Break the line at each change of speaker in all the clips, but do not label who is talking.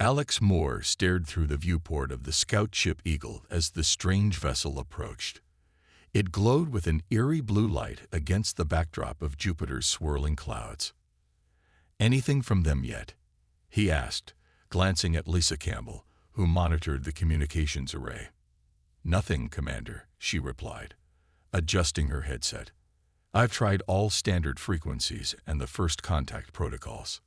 Alex Moore stared through the viewport of the scout ship Eagle as the strange vessel approached. It glowed with an eerie blue light against the backdrop of Jupiter's swirling clouds. "Anything from them yet?" he asked, glancing at Lisa Campbell, who monitored the communications array. "Nothing, Commander," she replied, adjusting her headset. "I've tried all standard frequencies and the first contact protocols."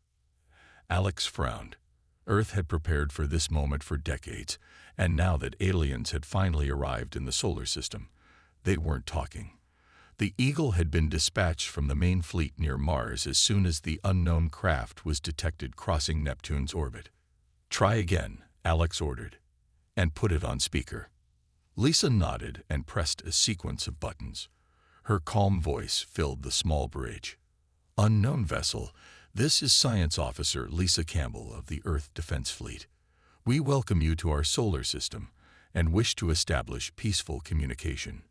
Alex frowned. Earth had prepared for this moment for decades, and now that aliens had finally arrived in the solar system, they weren't talking. The Eagle had been dispatched from the main fleet near Mars as soon as the unknown craft was detected crossing Neptune's orbit. "Try again," Alex ordered, "and put it on speaker." Lisa nodded and pressed a sequence of buttons. Her calm voice filled the small bridge. "Unknown vessel, this is Science Officer Lisa Campbell of the Earth Defense Fleet. We welcome you to our solar system and wish to establish peaceful communication."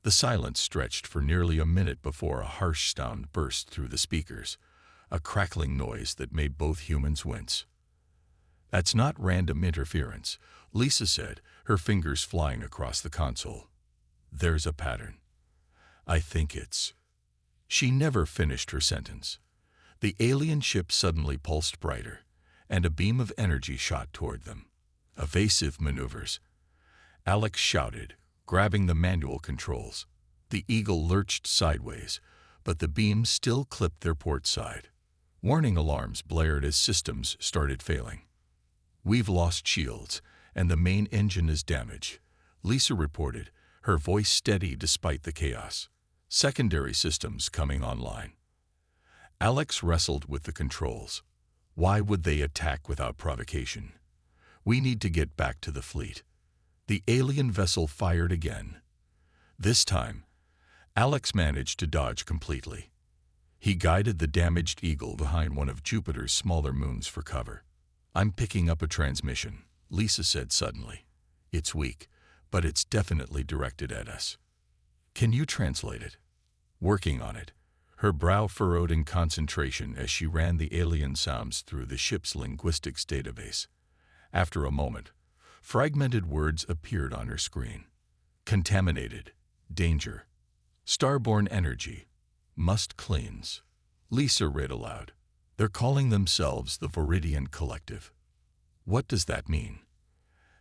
The silence stretched for nearly a minute before a harsh sound burst through the speakers, a crackling noise that made both humans wince. "That's not random interference," Lisa said, her fingers flying across the console. "There's a pattern. I think it's—" She never finished her sentence. The alien ship suddenly pulsed brighter, and a beam of energy shot toward them. "Evasive maneuvers," Alex shouted, grabbing the manual controls. The Eagle lurched sideways, but the beam still clipped their port side. Warning alarms blared as systems started failing. "We've lost shields, and the main engine is damaged," Lisa reported, her voice steady despite the chaos. "Secondary systems coming online." Alex wrestled with the controls. Why would they attack without provocation? "We need to get back to the fleet." The alien vessel fired again. This time, Alex managed to dodge completely. He guided the damaged Eagle behind one of Jupiter's smaller moons for cover. "I'm picking up a transmission," Lisa said suddenly. "It's weak, but it's definitely directed at us." "Can you translate it?" "Working on it." Her brow furrowed in concentration as she ran the alien sounds through the ship's linguistics database. After a moment, fragmented words appeared on her screen. "Contaminated. Danger. Starborn energy. Must cleanse." Lisa read aloud. "They're calling themselves the Viridian Collective." "What does that mean?"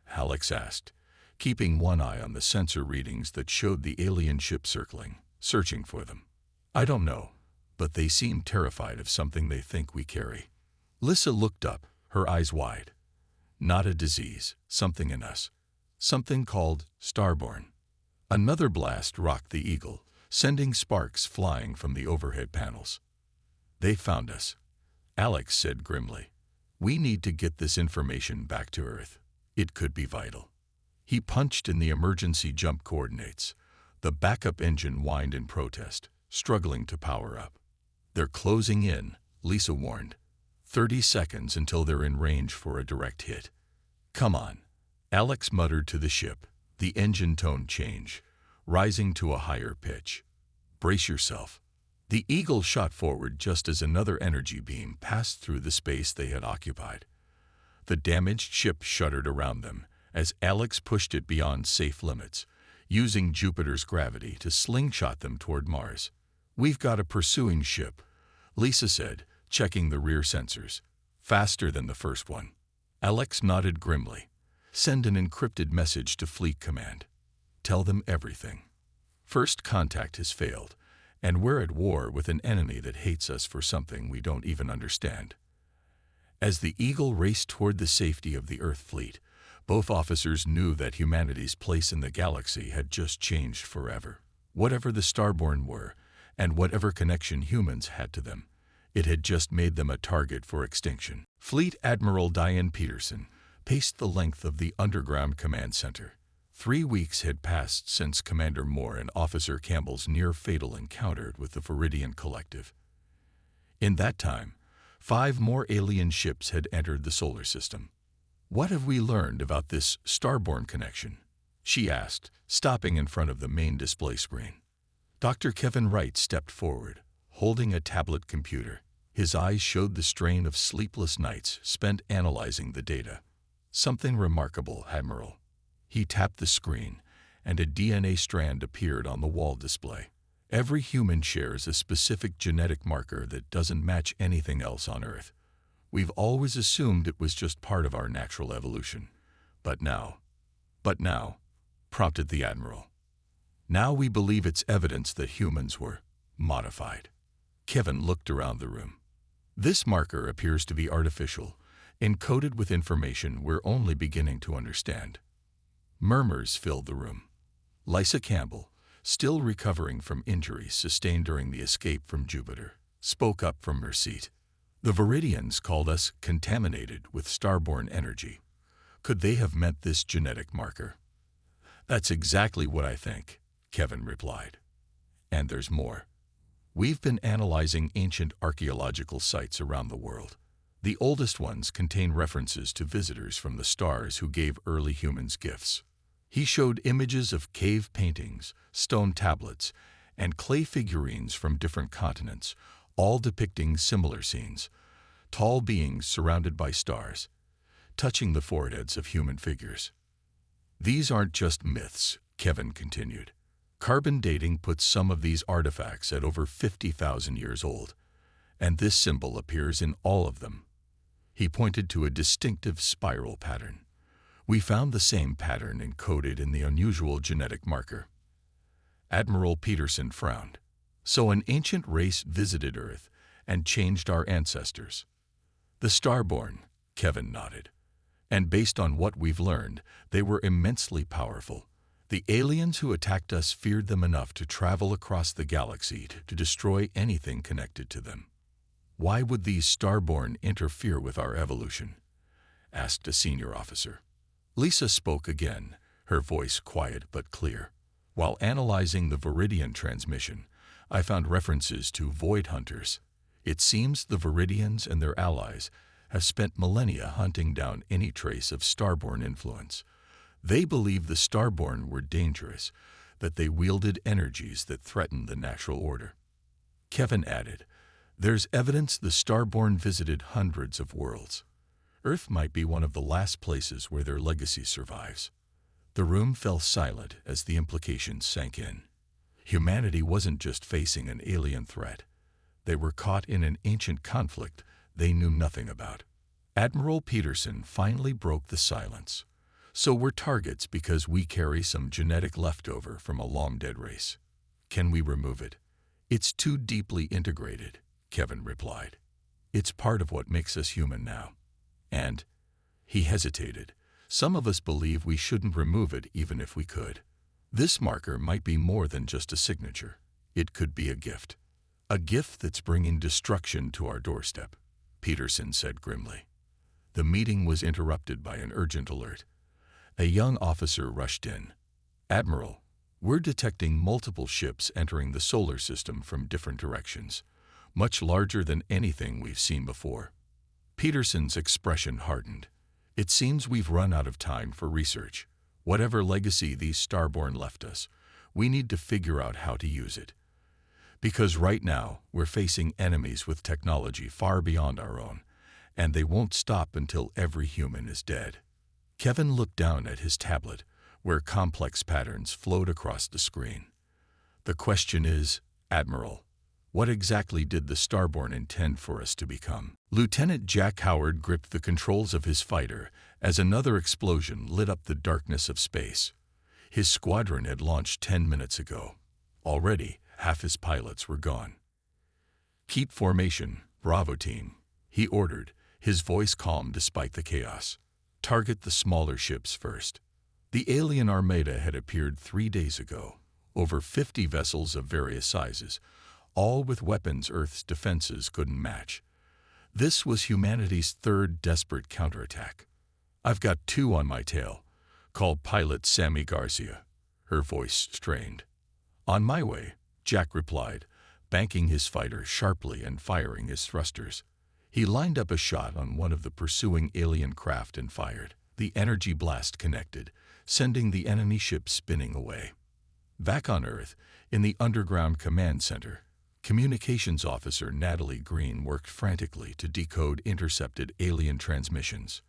Alex asked, keeping one eye on the sensor readings that showed the alien ship circling, searching for them. "I don't know, but they seem terrified of something they think we carry." Lisa looked up, her eyes wide. "Not a disease, something in us. Something called Starborn." Another blast rocked the Eagle, sending sparks flying from the overhead panels. "They found us," Alex said grimly. "We need to get this information back to Earth. It could be vital." He punched in the emergency jump coordinates. The backup engine whined in protest, struggling to power up. "They're closing in," Lisa warned. 30 seconds until they're in range for a direct hit." "Come on," Alex muttered to the ship, the engine tone change, rising to a higher pitch. "Brace yourself." The Eagle shot forward just as another energy beam passed through the space they had occupied. The damaged ship shuddered around them as Alex pushed it beyond safe limits, using Jupiter's gravity to slingshot them toward Mars. "We've got a pursuing ship," Lisa said, checking the rear sensors. "Faster than the first one." Alex nodded grimly. "Send an encrypted message to Fleet Command. Tell them everything. First contact has failed, and we're at war with an enemy that hates us for something we don't even understand." As the Eagle raced toward the safety of the Earth fleet, both officers knew that humanity's place in the galaxy had just changed forever. Whatever the Starborn were, and whatever connection humans had to them, it had just made them a target for extinction. Fleet Admiral Diane Peterson paced the length of the underground command center. 3 weeks had passed since Commander Moore and Officer Campbell's near-fatal encounter with the Viridian Collective. In that time, 5 more alien ships had entered the solar system. "What have we learned about this Starborn connection?" she asked, stopping in front of the main display screen. Dr. Kevin Wright stepped forward, holding a tablet computer. His eyes showed the strain of sleepless nights spent analyzing the data. Something remarkable, Admiral. He tapped the screen, and a DNA strand appeared on the wall display. Every human shares a specific genetic marker that doesn't match anything else on Earth. We've always assumed it was just part of our natural evolution. But now, prompted the Admiral. Now we believe it's evidence that humans were modified. Kevin looked around the room. This marker appears to be artificial, encoded with information we're only beginning to understand. Murmurs filled the room. Lysa Campbell, still recovering from injuries sustained during the escape from Jupiter, spoke up from her seat. The Viridians called us contaminated with starborn energy. Could they have meant this genetic marker? That's exactly what I think, Kevin replied. And there's more. We've been analyzing ancient archaeological sites around the world. The oldest ones contain references to visitors from the stars who gave early humans gifts. He showed images of cave paintings, stone tablets, and clay figurines from different continents, all depicting similar scenes: tall beings surrounded by stars, touching the foreheads of human figures. These aren't just myths, Kevin continued. Carbon dating puts some of these artifacts at over 50,000 years old, and this symbol appears in all of them. He pointed to a distinctive spiral pattern. We found the same pattern encoded in the unusual genetic marker. Admiral Peterson frowned. So an ancient race visited Earth and changed our ancestors. The Starborn, Kevin nodded. And based on what we've learned, they were immensely powerful. The aliens who attacked us feared them enough to travel across the galaxy to destroy anything connected to them. Why would these Starborn interfere with our evolution? Asked a senior officer. Lisa spoke again, her voice quiet but clear. While analyzing the Viridian transmission, I found references to void hunters. It seems the Viridians and their allies have spent millennia hunting down any trace of Starborn influence. They believed the Starborn were dangerous, that they wielded energies that threatened the natural order. Kevin added, there's evidence the Starborn visited hundreds of worlds. Earth might be one of the last places where their legacy survives. The room fell silent as the implications sank in. Humanity wasn't just facing an alien threat. They were caught in an ancient conflict they knew nothing about. Admiral Peterson finally broke the silence. So we're targets because we carry some genetic leftover from a long-dead race. Can we remove it? It's too deeply integrated, Kevin replied. It's part of what makes us human now. And, he hesitated, some of us believe we shouldn't remove it even if we could. This marker might be more than just a signature. It could be a gift. A gift that's bringing destruction to our doorstep, Peterson said grimly. The meeting was interrupted by an urgent alert. A young officer rushed in. Admiral, we're detecting multiple ships entering the solar system from different directions, much larger than anything we've seen before. Peterson's expression hardened. It seems we've run out of time for research. Whatever legacy these Starborn left us, we need to figure out how to use it. Because right now, we're facing enemies with technology far beyond our own, and they won't stop until every human is dead. Kevin looked down at his tablet, where complex patterns flowed across the screen. The question is, Admiral, what exactly did the Starborn intend for us to become? Lieutenant Jack Howard gripped the controls of his fighter as another explosion lit up the darkness of space. His squadron had launched 10 minutes ago. Already, half his pilots were gone. Keep formation, Bravo team, he ordered, his voice calm despite the chaos. Target the smaller ships first. The alien armada had appeared 3 days ago, over 50 vessels of various sizes, all with weapons Earth's defenses couldn't match. This was humanity's third desperate counterattack. I've got 2 on my tail, called pilot Sammy Garcia. Her voice strained. On my way, Jack replied, banking his fighter sharply and firing his thrusters. He lined up a shot on one of the pursuing alien craft and fired. The energy blast connected, sending the enemy ship spinning away. Back on Earth, in the underground command center, Communications Officer Natalie Green worked frantically to decode intercepted alien transmissions.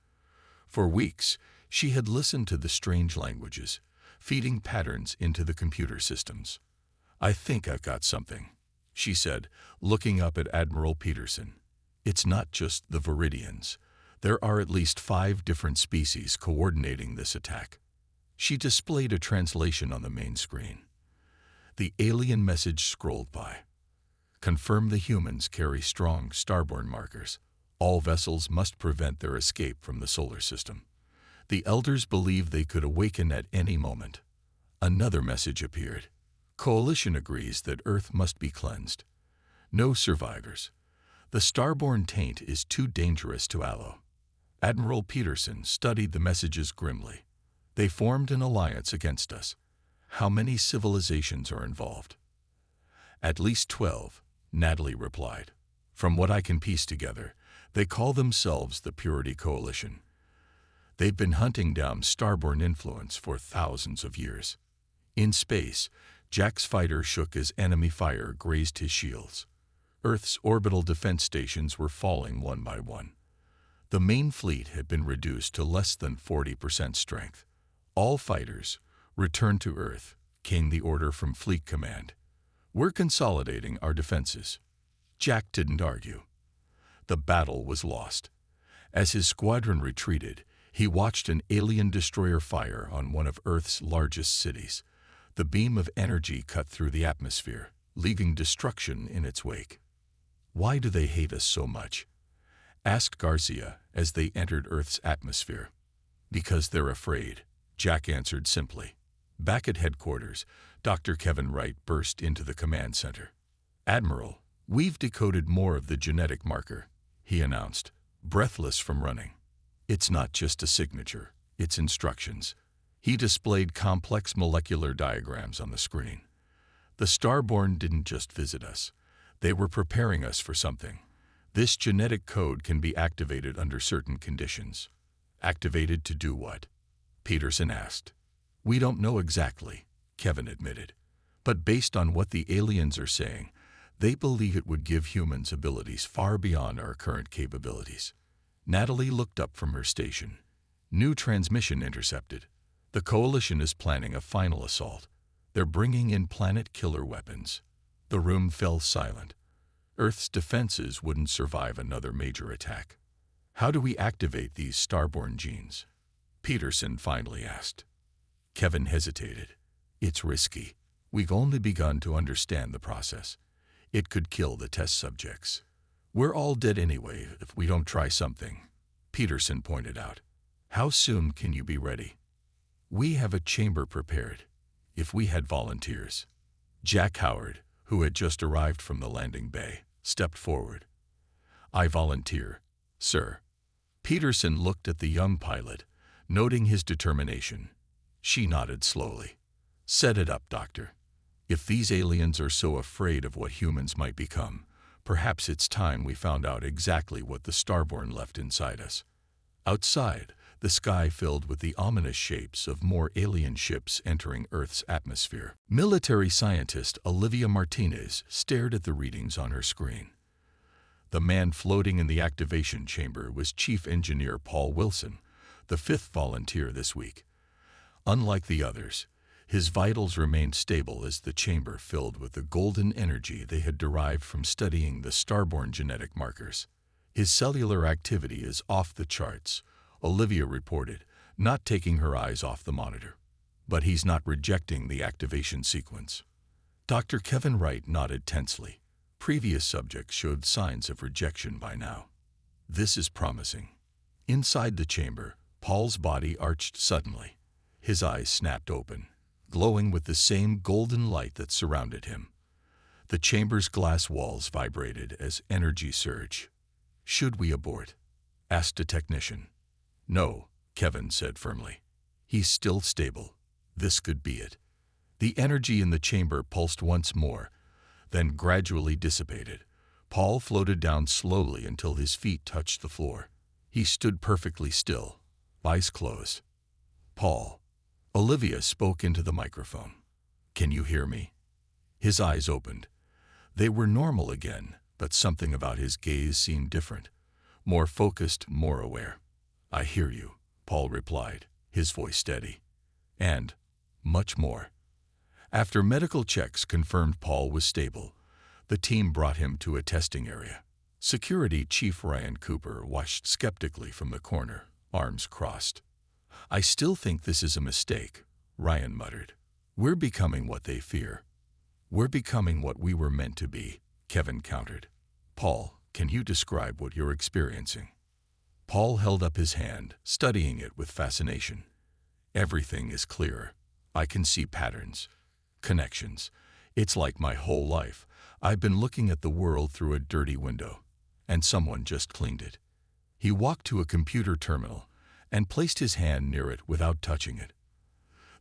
For weeks, she had listened to the strange languages, feeding patterns into the computer systems. "I think I've got something," she said, looking up at Admiral Peterson. "It's not just the Viridians. There are at least 5 different species coordinating this attack." She displayed a translation on the main screen. The alien message scrolled by. "Confirm the humans carry strong starborne markers. All vessels must prevent their escape from the solar system. The elders believe they could awaken at any moment." Another message appeared. "Coalition agrees that Earth must be cleansed. No survivors. The starborne taint is too dangerous to allow." Admiral Peterson studied the messages grimly. "They formed an alliance against us. How many civilizations are involved?" "At least 12, Natalie replied. "From what I can piece together, they call themselves the Purity Coalition. They've been hunting down starborne influence for thousands of years." In space, Jack's fighter shook as enemy fire grazed his shields. Earth's orbital defense stations were falling one by one. The main fleet had been reduced to less than 40% strength. "All fighters, return to Earth," came the order from Fleet Command. "We're consolidating our defenses." Jack didn't argue. The battle was lost. As his squadron retreated, he watched an alien destroyer fire on one of Earth's largest cities. The beam of energy cut through the atmosphere, leaving destruction in its wake. "Why do they hate us so much?" asked Garcia as they entered Earth's atmosphere. "Because they're afraid," Jack answered simply. Back at headquarters, Dr. Kevin Wright burst into the command center. "Admiral, we've decoded more of the genetic marker," he announced, breathless from running. "It's not just a signature, it's instructions." He displayed complex molecular diagrams on the screen. "The starborne didn't just visit us. They were preparing us for something. This genetic code can be activated under certain conditions." "Activated to do what?" Peterson asked. "We don't know exactly," Kevin admitted. "But based on what the aliens are saying, they believe it would give humans abilities far beyond our current capabilities." Natalie looked up from her station. "New transmission intercepted. The Coalition is planning a final assault. They're bringing in planet-killer weapons." The room fell silent. Earth's defenses wouldn't survive another major attack. "How do we activate these starborne genes?" Peterson finally asked. Kevin hesitated. "It's risky. We've only begun to understand the process. It could kill the test subjects. We're all dead anyway if we don't try something," Peterson pointed out. "How soon can you be ready?" "We have a chamber prepared. If we had volunteers." Jack Howard, who had just arrived from the landing bay, stepped forward. "I volunteer, sir." Peterson looked at the young pilot, noting his determination. She nodded slowly. "Set it up, Doctor. If these aliens are so afraid of what humans might become, perhaps it's time we found out exactly what the starborne left inside us." Outside, the sky filled with the ominous shapes of more alien ships entering Earth's atmosphere. Military scientist Olivia Martinez stared at the readings on her screen. The man floating in the activation chamber was Chief Engineer Paul Wilson, the 5th volunteer this week. Unlike the others, his vitals remained stable as the chamber filled with the golden energy they had derived from studying the starborne genetic markers. "His cellular activity is off the charts," Olivia reported, not taking her eyes off the monitor. "But he's not rejecting the activation sequence." Dr. Kevin Wright nodded tensely. Previous subjects showed signs of rejection by now. "This is promising." Inside the chamber, Paul's body arched suddenly. His eyes snapped open, glowing with the same golden light that surrounded him. The chamber's glass walls vibrated as energy surged. "Should we abort?" asked a technician. "No," Kevin said firmly. "He's still stable. This could be it." The energy in the chamber pulsed once more, then gradually dissipated. Paul floated down slowly until his feet touched the floor. He stood perfectly still, eyes closed. "Paul." Olivia spoke into the microphone. "Can you hear me?" His eyes opened. They were normal again, but something about his gaze seemed different. More focused, more aware. "I hear you," Paul replied, his voice steady. And much more. After medical checks confirmed Paul was stable, the team brought him to a testing area. Security Chief Ryan Cooper watched skeptically from the corner, arms crossed. "I still think this is a mistake," Ryan muttered. "We're becoming what they fear." "We're becoming what we were meant to be," Kevin countered. "Paul, can you describe what you're experiencing?" Paul held up his hand, studying it with fascination. "Everything is clearer. I can see patterns, connections. It's like my whole life. I've been looking at the world through a dirty window, and someone just cleaned it." He walked to a computer terminal and placed his hand near it without touching it.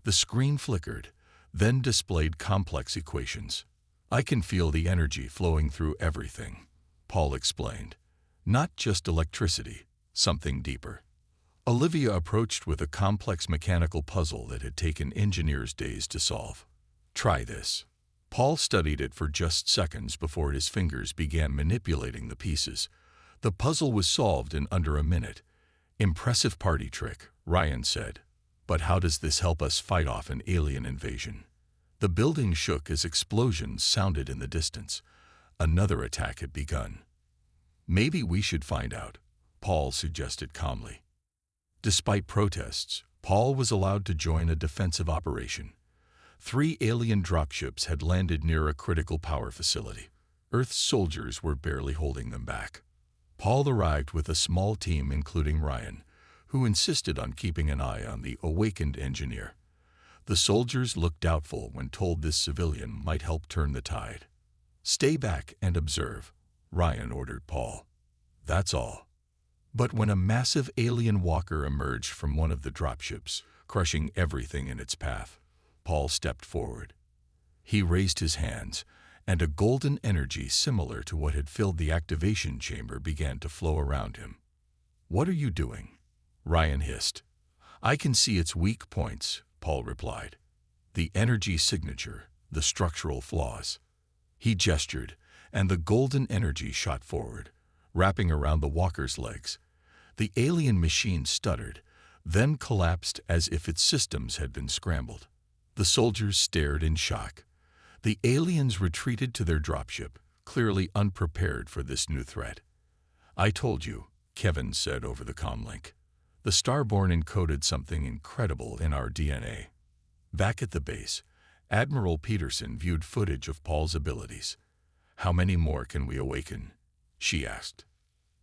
The screen flickered, then displayed complex equations. "I can feel the energy flowing through everything," Paul explained. "Not just electricity, something deeper." Olivia approached with a complex mechanical puzzle that had taken engineers days to solve. "Try this." Paul studied it for just seconds before his fingers began manipulating the pieces. The puzzle was solved in under a minute. "Impressive party trick," Ryan said. "But how does this help us fight off an alien invasion?" The building shook as explosions sounded in the distance. Another attack had begun. "Maybe we should find out," Paul suggested calmly. Despite protests, Paul was allowed to join a defensive operation. 3 alien dropships had landed near a critical power facility. Earth's soldiers were barely holding them back. Paul arrived with a small team including Ryan, who insisted on keeping an eye on the awakened engineer. The soldiers looked doubtful when told this civilian might help turn the tide. "Stay back and observe," Ryan ordered Paul. That's all. But when a massive alien walker emerged from one of the dropships, crushing everything in its path, Paul stepped forward. He raised his hands, and a golden energy similar to what had filled the activation chamber began to flow around him. "What are you doing?" Ryan hissed. "I can see its weak points," Paul replied. "The energy signature, the structural flaws." He gestured, and the golden energy shot forward, wrapping around the walker's legs. The alien machine stuttered, then collapsed as if its systems had been scrambled. The soldiers stared in shock. The aliens retreated to their dropship, clearly unprepared for this new threat. "I told you," Kevin said over the comlink. "The Starborn encoded something incredible in our DNA." Back at the base, Admiral Peterson viewed footage of Paul's abilities. "How many more can we awaken?" she asked.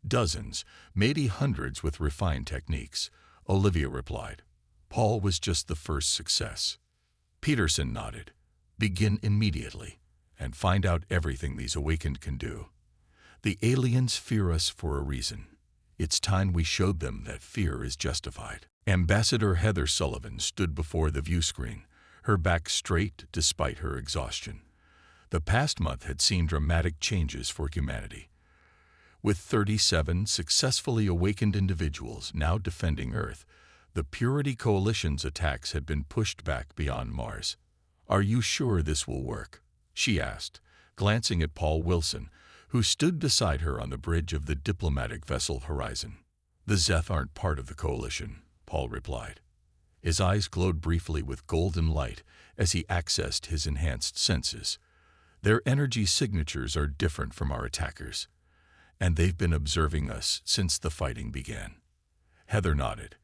"Dozens, maybe hundreds with refined techniques," Olivia replied. "Paul was just the first success." Peterson nodded. "Begin immediately, and find out everything these awakened can do. The aliens fear us for a reason. It's time we showed them that fear is justified." Ambassador Heather Sullivan stood before the view screen, her back straight despite her exhaustion. The past month had seen dramatic changes for humanity. With 37 successfully awakened individuals now defending Earth, the Purity Coalition's attacks had been pushed back beyond Mars. "Are you sure this will work?" she asked, glancing at Paul Wilson, who stood beside her on the bridge of the diplomatic vessel Horizon. "The Zeth aren't part of the Coalition," Paul replied. His eyes glowed briefly with golden light as he accessed his enhanced senses. "Their energy signatures are different from our attackers, and they've been observing us since the fighting began." Heather nodded.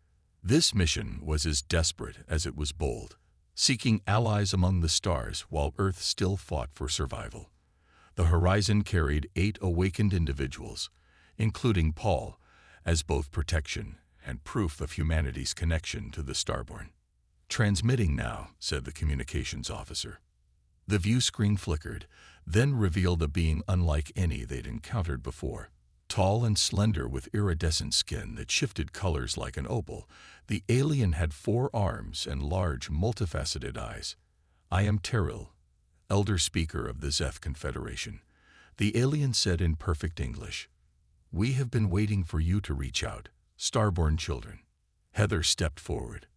This mission was as desperate as it was bold, seeking allies among the stars while Earth still fought for survival. The Horizon carried 8 awakened individuals, including Paul, as both protection and proof of humanity's connection to the Starborn. "Transmitting now," said the communications officer. The view screen flickered, then revealed a being unlike any they'd encountered before. Tall and slender with iridescent skin that shifted colors like an opal, the alien had 4 arms and large, multifaceted eyes. "I am Terrell, Elder Speaker of the Zeth Confederation," the alien said in perfect English. "We have been waiting for you to reach out, Starborn children." Heather stepped forward.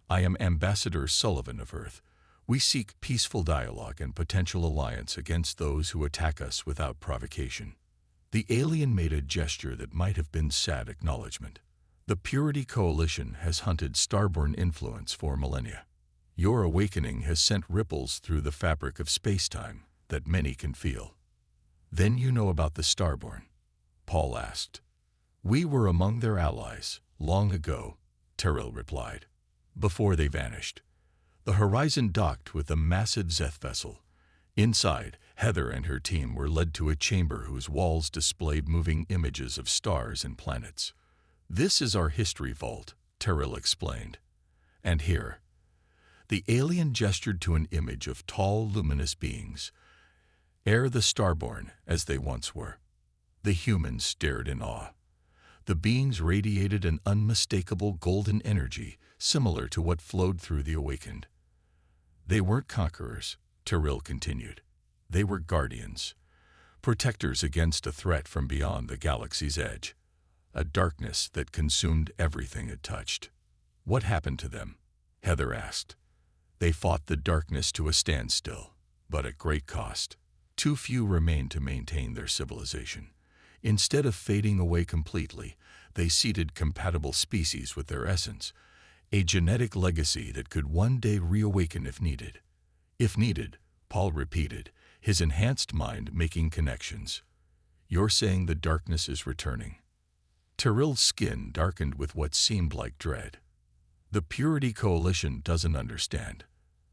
"I am Ambassador Sullivan of Earth. We seek peaceful dialogue and potential alliance against those who attack us without provocation." The alien made a gesture that might have been sad acknowledgement. The Purity Coalition has hunted starborn influence for millennia. Your awakening has sent ripples through the fabric of space-time that many can feel. Then you know about the starborn? Paul asked. We were among their allies, long ago, Tyrell replied. Before they vanished. The Horizon docked with a massive Zeth vessel. Inside, Heather and her team were led to a chamber whose walls displayed moving images of stars and planets. This is our history vault, Tyrell explained. And here. The alien gestured to an image of tall, luminous beings, ere the starborn, as they once were. The humans stared in awe. The beings radiated an unmistakable golden energy, similar to what flowed through the awakened. They weren't conquerors, Tyrell continued. They were guardians, protectors against a threat from beyond the galaxy's edge, a darkness that consumed everything it touched. What happened to them? Heather asked. They fought the darkness to a standstill, but at great cost. Too few remained to maintain their civilization. Instead of fading away completely, they seeded compatible species with their essence, a genetic legacy that could one day reawaken if needed. If needed, Paul repeated, his enhanced mind making connections. You're saying the darkness is returning. Tyrell's skin darkened with what seemed like dread. The Purity Coalition doesn't understand.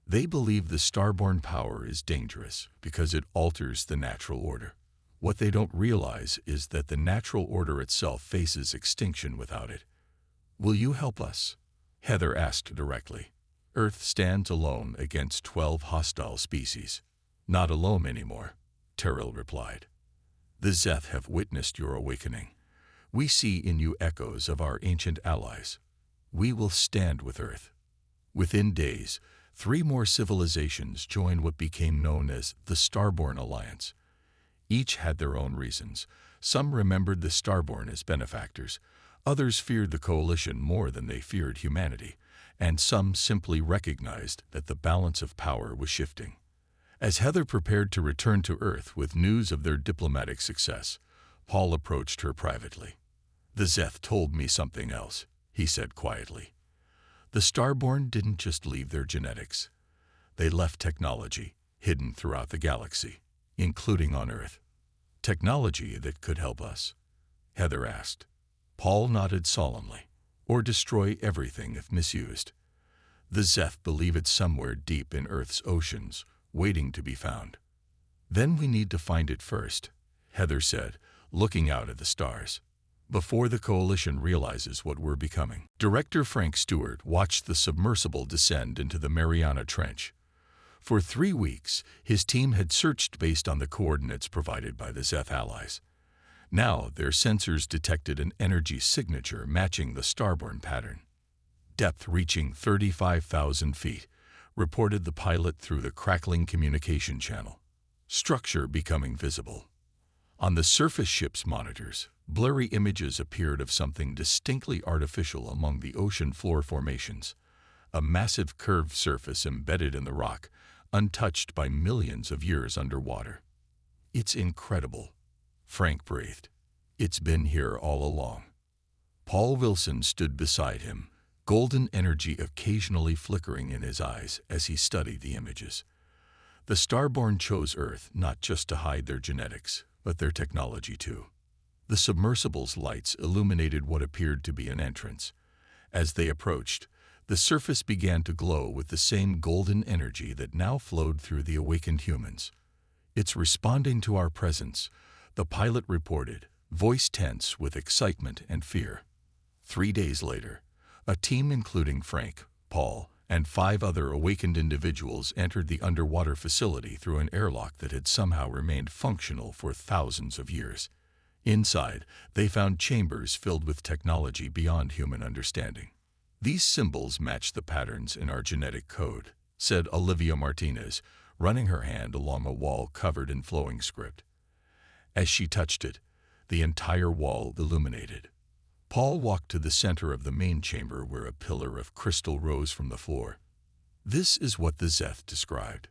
They believe the starborn power is dangerous because it alters the natural order. What they don't realize is that the natural order itself faces extinction without it. Will you help us? Heather asked directly. Earth stands alone against 12 hostile species. Not alone anymore, Tyrell replied. The Zeth have witnessed your awakening. We see in you echoes of our ancient allies. We will stand with Earth. Within days, 3 more civilizations joined what became known as the Starborn Alliance. Each had their own reasons. Some remembered the Starborn as benefactors, others feared the Coalition more than they feared humanity, and some simply recognized that the balance of power was shifting. As Heather prepared to return to Earth with news of their diplomatic success, Paul approached her privately. The Zeth told me something else, he said quietly. The Starborn didn't just leave their genetics. They left technology, hidden throughout the galaxy, including on Earth. Technology that could help us? Heather asked. Paul nodded solemnly. Or destroy everything if misused. The Zeth believe it's somewhere deep in Earth's oceans, waiting to be found. Then we need to find it first, Heather said, looking out at the stars. Before the Coalition realizes what we're becoming. Director Frank Stewart watched the submersible descend into the Mariana Trench. For 3 weeks, his team had searched based on the coordinates provided by the Zeth allies. Now, their sensors detected an energy signature matching the starborn pattern. Depth reaching 35,000 feet, reported the pilot through the crackling communication channel. Structure becoming visible. On the surface ship's monitors, blurry images appeared of something distinctly artificial among the ocean floor formations. A massive curved surface embedded in the rock, untouched by millions of years underwater. It's incredible, Frank breathed. It's been here all along. Paul Wilson stood beside him, golden energy occasionally flickering in his eyes as he studied the images. The Starborn chose Earth not just to hide their genetics, but their technology too. The submersible's lights illuminated what appeared to be an entrance. As they approached, the surface began to glow with the same golden energy that now flowed through the awakened humans. It's responding to our presence, the pilot reported, voice tense with excitement and fear. 3 days later, a team including Frank, Paul, and 5 other awakened individuals entered the underwater facility through an airlock that had somehow remained functional for thousands of years. Inside, they found chambers filled with technology beyond human understanding. These symbols match the patterns in our genetic code, said Olivia Martinez, running her hand along a wall covered in flowing script. As she touched it, the entire wall illuminated. Paul walked to the center of the main chamber where a pillar of crystal rose from the floor. This is what the Zeth described.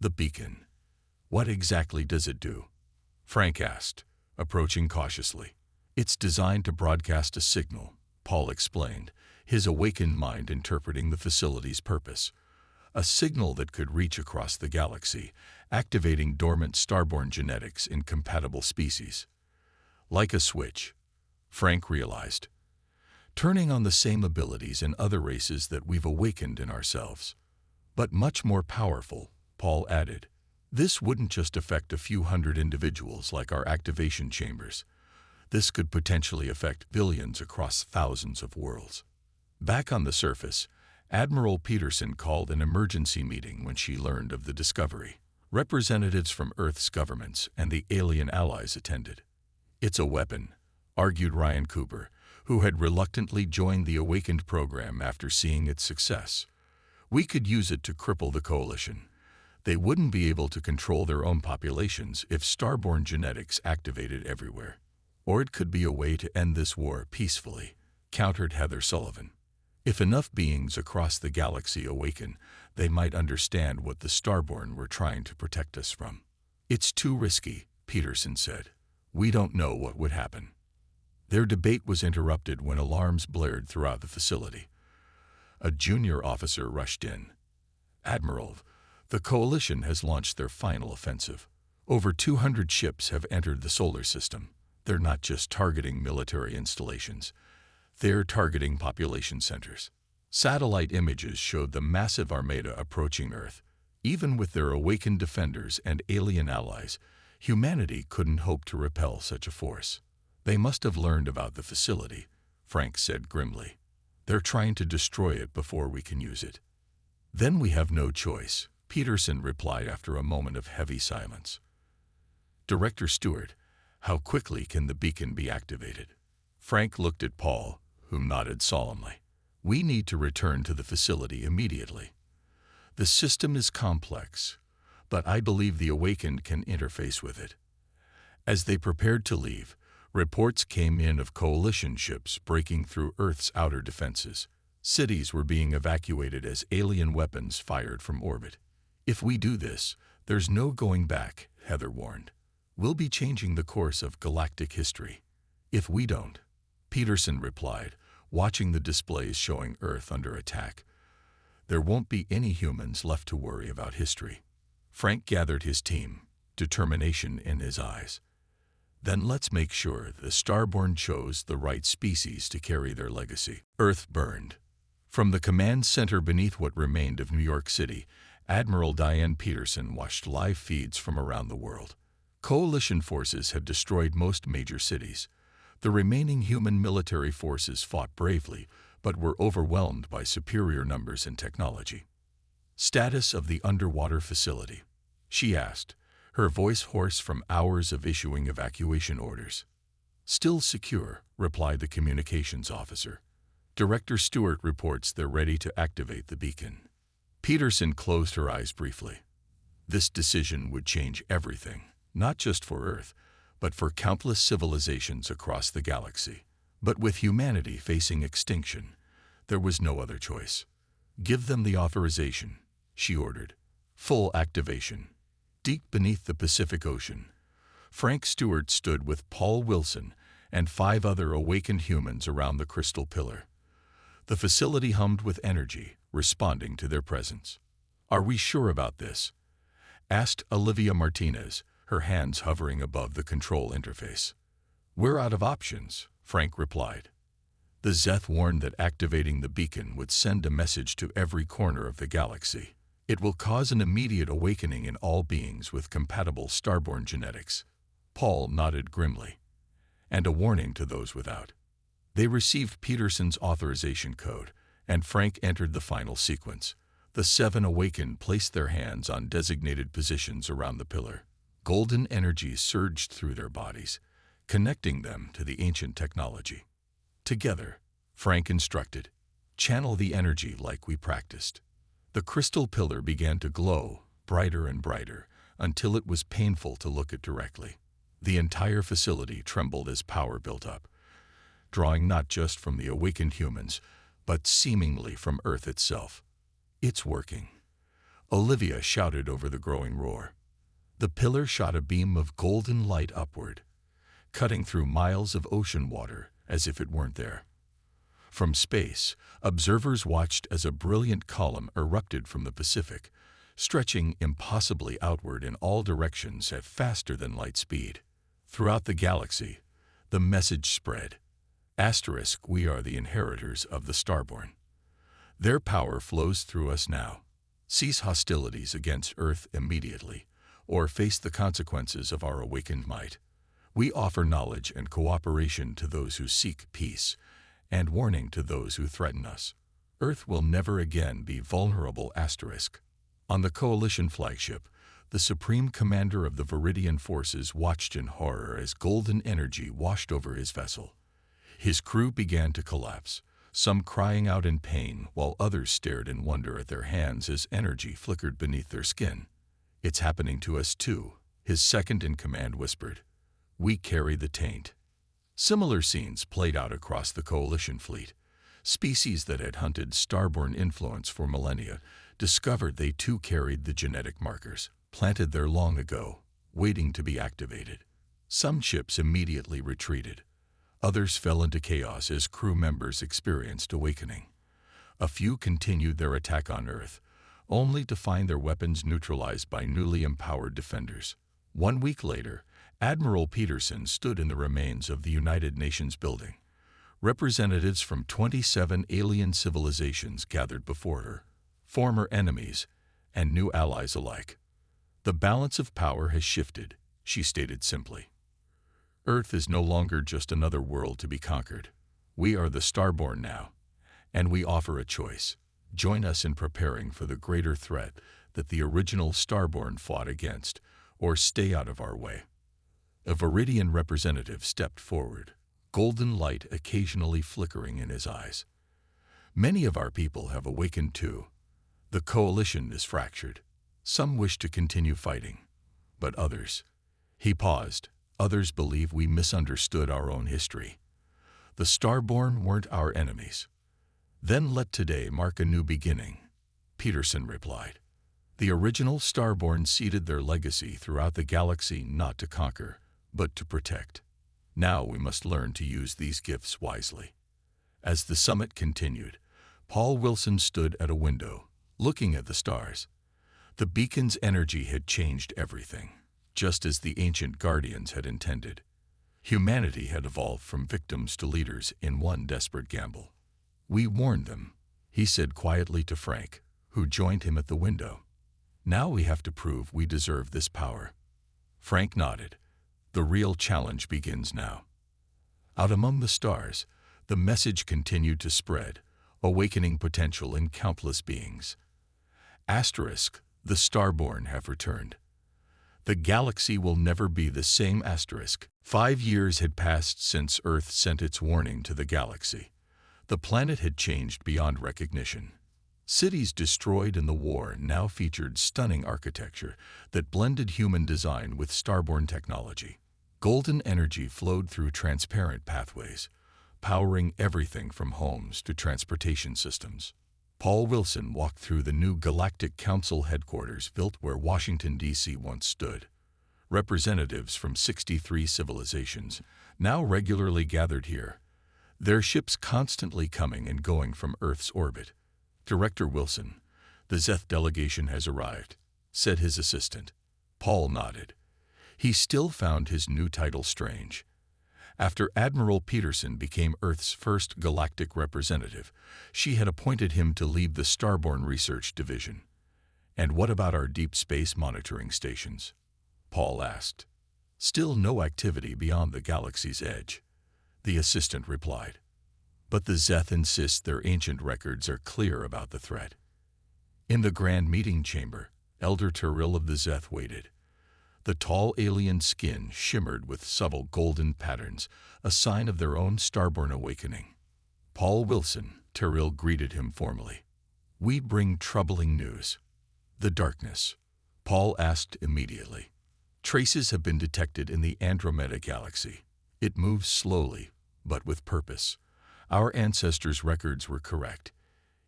The beacon. What exactly does it do? Frank asked, approaching cautiously. It's designed to broadcast a signal, Paul explained, his awakened mind interpreting the facility's purpose. A signal that could reach across the galaxy, activating dormant starborn genetics in compatible species. Like a switch, Frank realized, turning on the same abilities in other races that we've awakened in ourselves. But much more powerful, Paul added. This wouldn't just affect a few hundred individuals like our activation chambers. This could potentially affect billions across thousands of worlds. Back on the surface, Admiral Peterson called an emergency meeting when she learned of the discovery. Representatives from Earth's governments and the alien allies attended. It's a weapon, argued Ryan Cooper, who had reluctantly joined the Awakened program after seeing its success. We could use it to cripple the Coalition. They wouldn't be able to control their own populations if starborn genetics activated everywhere. Or it could be a way to end this war peacefully, countered Heather Sullivan. If enough beings across the galaxy awaken, they might understand what the starborn were trying to protect us from. It's too risky, Peterson said. We don't know what would happen. Their debate was interrupted when alarms blared throughout the facility. A junior officer rushed in. Admiral, the Coalition has launched their final offensive. Over 200 ships have entered the solar system. They're not just targeting military installations. They're targeting population centers. Satellite images showed the massive armada approaching Earth. Even with their awakened defenders and alien allies, humanity couldn't hope to repel such a force. They must have learned about the facility, Frank said grimly. They're trying to destroy it before we can use it. Then we have no choice, Peterson replied after a moment of heavy silence. Director Stewart, how quickly can the beacon be activated? Frank looked at Paul, who nodded solemnly. We need to return to the facility immediately. The system is complex, but I believe the Awakened can interface with it. As they prepared to leave, reports came in of Coalition ships breaking through Earth's outer defenses. Cities were being evacuated as alien weapons fired from orbit. If we do this, there's no going back, Heather warned. We'll be changing the course of galactic history. If we don't, Peterson replied, watching the displays showing Earth under attack. There won't be any humans left to worry about history. Frank gathered his team, determination in his eyes. Then let's make sure the Starborn chose the right species to carry their legacy. Earth burned. From the command center beneath what remained of New York City, Admiral Diane Peterson watched live feeds from around the world. Coalition forces had destroyed most major cities. The remaining human military forces fought bravely, but were overwhelmed by superior numbers and technology. Status of the underwater facility, she asked, her voice hoarse from hours of issuing evacuation orders. Still secure, replied the communications officer. Director Stewart reports they're ready to activate the beacon. Peterson closed her eyes briefly. This decision would change everything, not just for Earth, but for countless civilizations across the galaxy. But with humanity facing extinction, there was no other choice. Give them the authorization, she ordered. Full activation. Deep beneath the Pacific Ocean, Frank Stewart stood with Paul Wilson and 5 other awakened humans around the crystal pillar. The facility hummed with energy, responding to their presence. Are we sure about this? Asked Olivia Martinez, her hands hovering above the control interface. We're out of options, Frank replied. The Zeth warned that activating the beacon would send a message to every corner of the galaxy. It will cause an immediate awakening in all beings with compatible starborn genetics. Paul nodded grimly. And a warning to those without. They received Peterson's authorization code, and Frank entered the final sequence. The 7 awakened placed their hands on designated positions around the pillar. Golden energy surged through their bodies, connecting them to the ancient technology. Together, Frank instructed, channel the energy like we practiced. The crystal pillar began to glow, brighter and brighter, until it was painful to look at directly. The entire facility trembled as power built up, drawing not just from the awakened humans, but seemingly from Earth itself. It's working, Olivia shouted over the growing roar. The pillar shot a beam of golden light upward, cutting through miles of ocean water as if it weren't there. From space, observers watched as a brilliant column erupted from the Pacific, stretching impossibly outward in all directions at faster than light speed. Throughout the galaxy, the message spread. Asterisk, we are the inheritors of the Starborn. Their power flows through us now. Cease hostilities against Earth immediately, or face the consequences of our awakened might. We offer knowledge and cooperation to those who seek peace, and warning to those who threaten us. Earth will never again be vulnerable. Asterisk. On the Coalition flagship, the Supreme Commander of the Viridian forces watched in horror as golden energy washed over his vessel. His crew began to collapse, some crying out in pain while others stared in wonder at their hands as energy flickered beneath their skin. It's happening to us too, his second-in-command whispered. We carry the taint. Similar scenes played out across the Coalition fleet. Species that had hunted starborn influence for millennia discovered they too carried the genetic markers, planted there long ago, waiting to be activated. Some ships immediately retreated. Others fell into chaos as crew members experienced awakening. A few continued their attack on Earth, only to find their weapons neutralized by newly empowered defenders. 1 week later, Admiral Peterson stood in the remains of the United Nations building. Representatives from 27 alien civilizations gathered before her, former enemies and new allies alike. The balance of power has shifted, she stated simply. Earth is no longer just another world to be conquered. We are the Starborn now, and we offer a choice. Join us in preparing for the greater threat that the original Starborn fought against, or stay out of our way. A Viridian representative stepped forward, golden light occasionally flickering in his eyes. Many of our people have awakened too. The Coalition is fractured. Some wish to continue fighting, but others. He paused. Others believe we misunderstood our own history. The Starborn weren't our enemies. Then let today mark a new beginning, Peterson replied. The original Starborn seeded their legacy throughout the galaxy not to conquer, but to protect. Now we must learn to use these gifts wisely. As the summit continued, Paul Wilson stood at a window, looking at the stars. The beacon's energy had changed everything, just as the ancient guardians had intended. Humanity had evolved from victims to leaders in one desperate gamble. We warned them, he said quietly to Frank, who joined him at the window. Now we have to prove we deserve this power. Frank nodded. The real challenge begins now. Out among the stars, the message continued to spread, awakening potential in countless beings. Asterisk, the Starborn have returned. The galaxy will never be the same. Asterisk. 5 years had passed since Earth sent its warning to the galaxy. The planet had changed beyond recognition. Cities destroyed in the war now featured stunning architecture that blended human design with Starborn technology. Golden energy flowed through transparent pathways, powering everything from homes to transportation systems. Paul Wilson walked through the new Galactic Council headquarters built where Washington, D.C. once stood. Representatives from 63 civilizations now regularly gathered here, their ships constantly coming and going from Earth's orbit. Director Wilson, the Zeth delegation has arrived, said his assistant. Paul nodded. He still found his new title strange. After Admiral Peterson became Earth's first galactic representative, she had appointed him to lead the Starborn Research Division. And what about our deep space monitoring stations? Paul asked. Still no activity beyond the galaxy's edge, the assistant replied. But the Zeth insist their ancient records are clear about the threat. In the grand meeting chamber, Elder Tyrell of the Zeth waited. The tall alien skin shimmered with subtle golden patterns, a sign of their own Starborn awakening. Paul Wilson, Tyrell greeted him formally. We bring troubling news. The darkness, Paul asked immediately. Traces have been detected in the Andromeda galaxy. It moves slowly, but with purpose. Our ancestors' records were correct.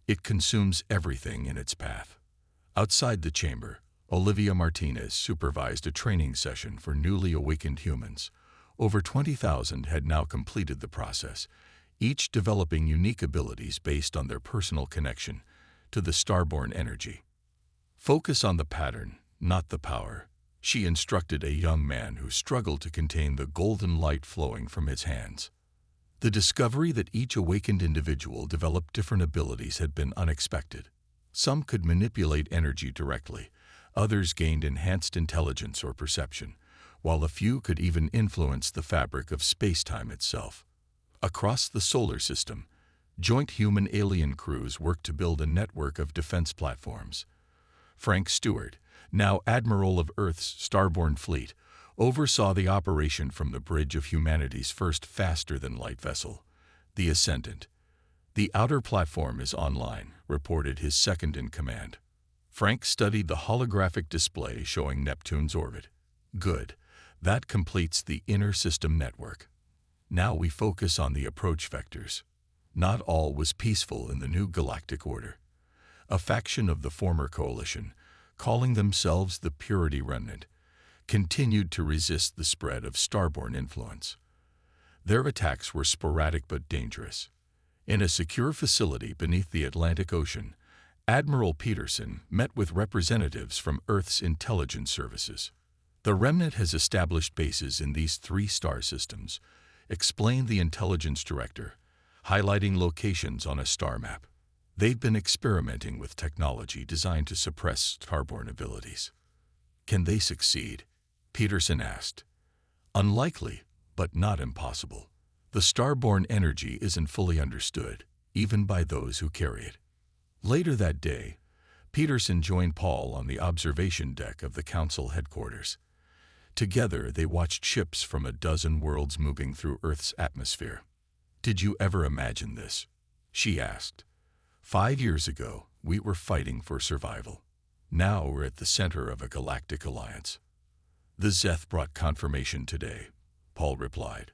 It consumes everything in its path. Outside the chamber, Olivia Martinez supervised a training session for newly awakened humans. Over 20,000 had now completed the process, each developing unique abilities based on their personal connection to the starborn energy. Focus on the pattern, not the power, she instructed a young man who struggled to contain the golden light flowing from his hands. The discovery that each awakened individual developed different abilities had been unexpected. Some could manipulate energy directly, others gained enhanced intelligence or perception, while a few could even influence the fabric of space-time itself. Across the solar system, joint human-alien crews worked to build a network of defense platforms. Frank Stewart, now Admiral of Earth's starborn fleet, oversaw the operation from the bridge of humanity's first faster-than-light vessel, the Ascendant. "The outer platform is online," reported his second-in-command. Frank studied the holographic display showing Neptune's orbit. "Good. That completes the inner system network. Now we focus on the approach vectors." Not all was peaceful in the new galactic order. A faction of the former coalition, calling themselves the Purity Remnant, continued to resist the spread of starborn influence. Their attacks were sporadic but dangerous. In a secure facility beneath the Atlantic Ocean, Admiral Peterson met with representatives from Earth's intelligence services. "The Remnant has established bases in these 3 star systems," explained the intelligence director, highlighting locations on a star map. "They've been experimenting with technology designed to suppress starborn abilities." "Can they succeed?" Peterson asked. "Unlikely, but not impossible. The starborn energy isn't fully understood, even by those who carry it." Later that day, Peterson joined Paul on the observation deck of the Council headquarters. Together, they watched ships from a dozen worlds moving through Earth's atmosphere. "Did you ever imagine this?" she asked. 5 years ago, we were fighting for survival. Now we're at the center of a galactic alliance." "The Zeth brought confirmation today," Paul replied.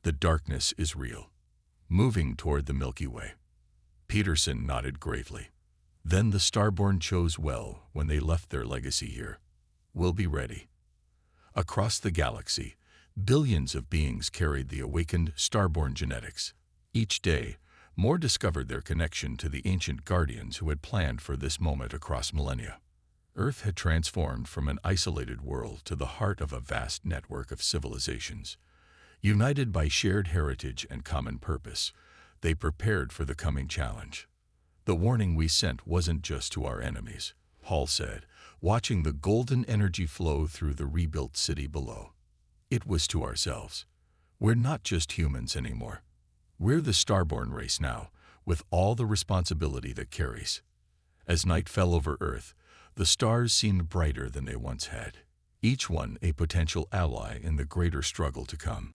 "The darkness is real, moving toward the Milky Way." Peterson nodded gravely. "Then the Starborn chose well when they left their legacy here. We'll be ready." Across the galaxy, billions of beings carried the awakened Starborn genetics. Each day, more discovered their connection to the ancient guardians who had planned for this moment across millennia. Earth had transformed from an isolated world to the heart of a vast network of civilizations. United by shared heritage and common purpose, they prepared for the coming challenge. "The warning we sent wasn't just to our enemies," Paul said, watching the golden energy flow through the rebuilt city below. "It was to ourselves. We're not just humans anymore. We're the Starborn race now, with all the responsibility that carries." As night fell over Earth, the stars seemed brighter than they once had, each one a potential ally in the greater struggle to come.